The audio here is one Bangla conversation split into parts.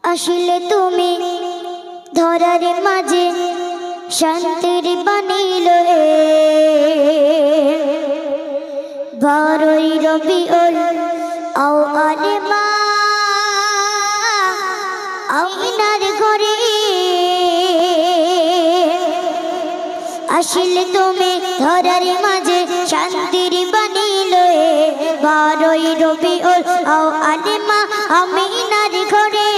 আসলে তুমি ধরার মাঝে শান্তির বানিলে বারোই রবিউল আউয়ালে মা আমিনার ঘরে আসলে তুমি ধরার মাঝে শান্তির বানিলে বারোই রবিউল আউয়ালে মা আমিনার ঘরে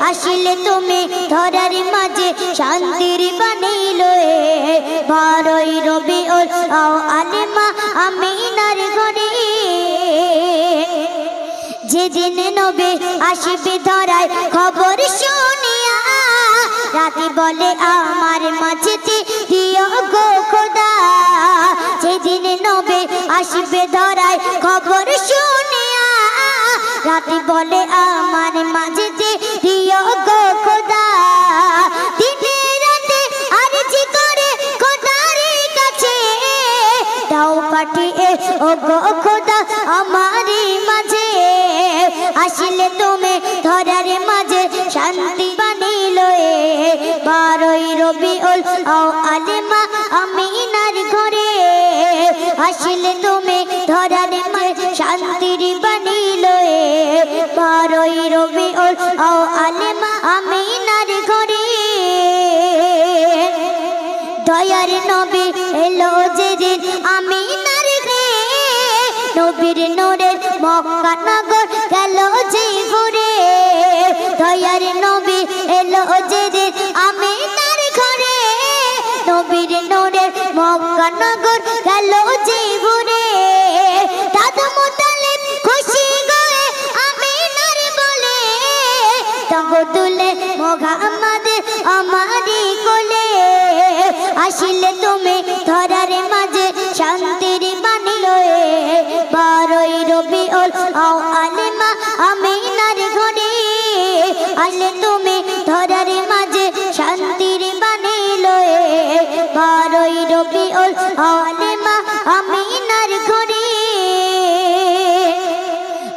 আসলে তুমি ধরার মাঝে শান্তির বানিলে বারোই রবিউল আউয়ালে মা আমিনার ঘরে যেদিন নবী আসবে ধরায় খবর শুনিয়া রাতে বলে আমার মাঝেতে দিও গো খোদা যেদিন নবী আসবে ধরায় খবর শুনিয়া রাতে বলে আমার মাঝেতে দিও গো খোদা দিনে রাতে আরজি করে খোদার কাছে দাও পাঠিয়ে ও গো খোদা আমারই মাঝে আসলে তুমি ধরার মাঝে শান্তি বানিলে বারোই রবিউল আউয়ালে মা আমিনার ঘরে আসলে তুমি ধরার মাঝে শান্তির বানিলে বারোই রবিউল আউয়ালে মা আমিনার ঘরে দয়ার নবী এলো যেদিন আমিনার ঘরে নবীর নূরের মক্কা নগর গেল যে ঘুরে দয়ার নবী এলো যেদিন আমিনার ঘরে নবীর নূরের মক্কা নগর গেল যে ঘুরে দাদু মুতালিব খুশি গয়ে আমিনার বলে তঙ্গ তুলে মুহাম্মদ আমারি কোলে আসলে তুমি ধরার মাঝে শান্তির বানিলে বারোই রবিউল আউয়ালে মা আমিনার ঘরে আসলে তুমি ধরার মাঝে শান্তির বানিলে বারোই রবিউল আউয়ালে মা আমিনার ঘরে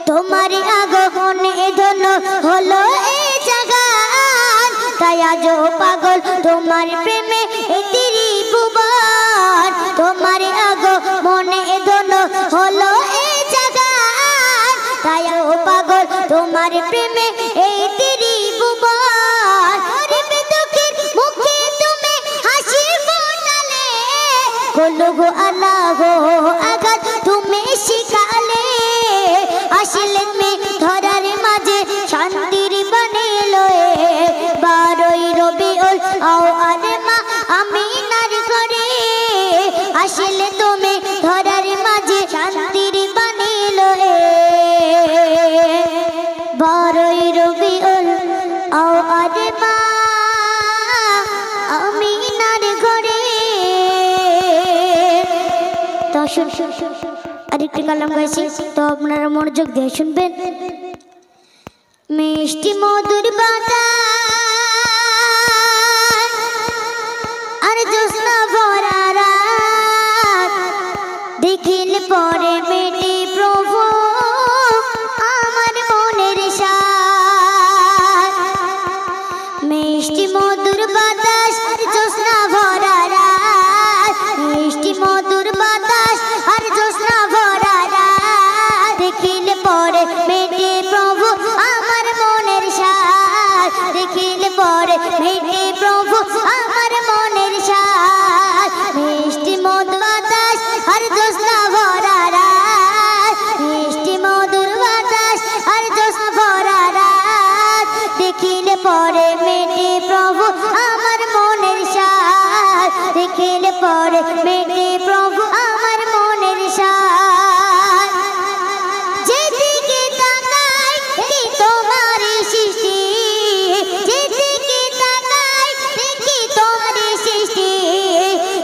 তোমার আগমনে ধন্য হলো এই জাগান তাই আজও পাগল তোমার প্রেমে ত্রিভুবন তোমার আগমনে ধন্য হলো এই জাগান তাই আজও পাগল তোমার প্রেমে এই ত্রিভুবন দুঃখের মুখে তুমি হাসি ফোটালে বলো গো আল্লাহ আঘাত তুমি শিখালে আসলে তুমি ধরার মাঝে শান্তির বানিলে বারোই রবিউল আউয়ালে মা আমিনার ঘরে আসলে তুমি ধরার মাঝে শান্তির বানিলে বারোই রবিউল আউয়ালে মা আমিনার ঘরে তো আরেকটি কালাম গাইছি তো আপনারা মনোযোগ দিয়ে শুনবেন মিষ্টি মধুর বাতাস আর জ্যোৎস্না ভরা রাত দেখিলে পরে মেটে প্রভু আমার মনের সাথ মিষ্টি মধুর বাতাস আর জ্যোৎস্না ভরা রাত মিষ্টি মধুর বাতাস আর জ্যোৎস্না ভরা রাত দেখিলে পরে মেটে প্রভু আমার মনের সাথ দেখিলে পরে মেটে প্রভু আমার মনের সাথ মিষ্টি মধুর বাতাস আর জ্যোৎস্না ভরা রাত মিষ্টি মধুর বাতাস আর জ্যোৎস্না ভরা রাত দেখিলে পরে মেটে প্রভু আমার মনের সাথ দেখিলে পরে মেটে প্রভু আমার মনের সাথ যেদিকে তাকাই দেখি তোমার সৃষ্টি যেদিকে তাকাই দেখি তোমার সৃষ্টি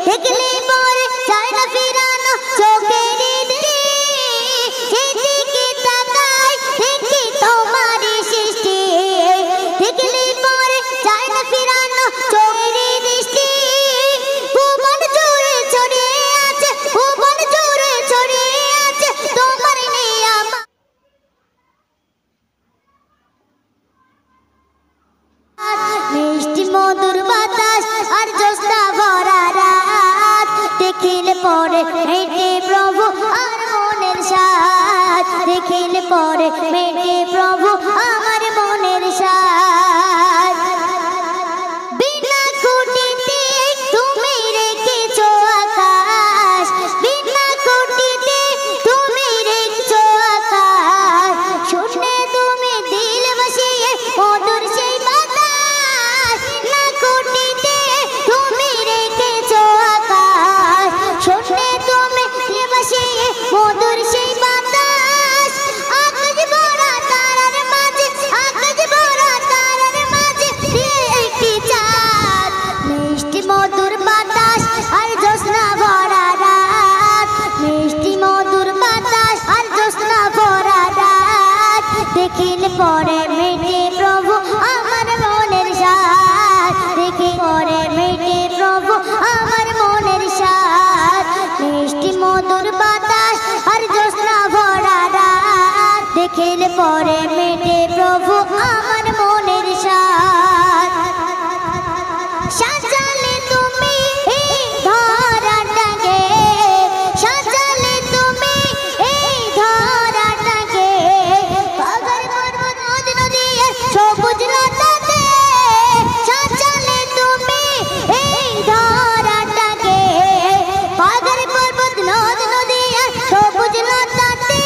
দেখলে পরে চায় না ফিরানো চোখের দৃষ্টি যেদিকে তাকাই দেখি তোমার সৃষ্টি দেখলে পরে চায় না ফিরানো চোখের দৃষ্টি ভুবন জুড়ে ছড়িয়ে আছে পরে মেটে প্রভু আর মনের সাথ, দেখিলে পরে মেটে প্রভু আমার মনের সাথ। বিনা খুঁটিতে তুমি রেখেছো আকাশ, বিনা খুঁটিতে তুমি রেখেছো আকাশ, শুনে তুমি দিল বসিয়ে মধুর সেই বাতাস। না খুঁটিতে তুমি রেখেছো আকাশ, শুনে তুমি দিল বসিয়ে মধুর সেই বাতাস। আকাশ ভরা তারার মাঝে, আকাশ ভরা তারার মাঝে একটি চাঁদ, মিষ্টি মধুর বাতাস আর জ্যোৎস্না ভরা রাত, মিষ্টি মধুর বাতাস আর জ্যোৎস্না ভরা রাত। দেখিলে পরে মেটে প্রভু আমার মনের সাথ, দেখি পরে মেটে প্রভু আমার মনের সাথ, মিষ্টি মধুর বাতাস আর জ্যোৎস্না ভরা রাত। দেখিলে পরে মেটে প্রভু আমার মনের সাথ। সাজালে তুমি এই ধরাটাকে, সাজালে তুমি এই ধরাটাকে, পাহাড় পর্বত নদ নদী আর সবুজ লতাতে। সাজালে তুমি এই ধরাটাকে, পাহাড় পর্বত নদ নদী আর সবুজ লতাতে।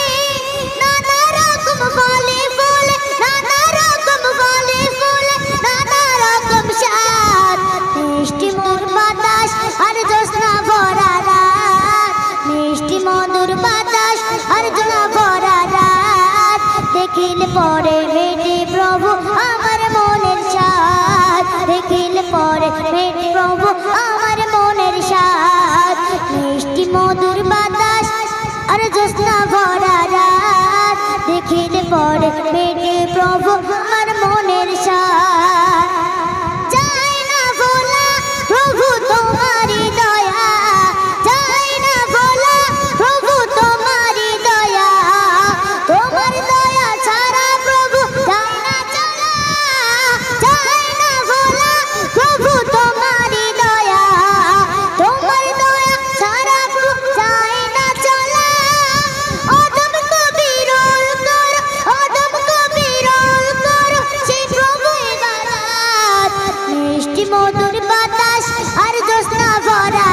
নানা রকম ফলে ফুল, নানা রকম ফলে ফুল, নানা রকম স্বাদ, মিষ্টি মধুর বাতাস আর জ্যোৎস্না ভরা রাত, মিষ্টি মধুর বাতাস আর জ্যোৎস্না ভরা রাত। দেখিলে পরে মেটে প্রভু আমার মনের সাথ, দেখিলে পরে মেটে প্রভু আমার মনের সাথ, মিষ্টি মধুর বাতাস আর জ্যোৎস্না ভরা রাত। দেখিলে পরে মেটে প্রভু আমার মনের সাথ। যায় না ভোলা প্রভু তোমারি দয়া, যায় না ভোলা প্রভু তোমারি দয়া, তোমার দয়া ছাড়া প্রভু যায় না চলা। যায় না ভোলা প্রভু তোমারি দয়া, তোমার দয়া ছাড়া প্রভু যায় না চলা। অদম কবিরুল করো, অদম কবিরুল করো সেই প্রভু ইবাদত, মিষ্টি মধুর বাতাস আর জ্যোৎস্না ভরা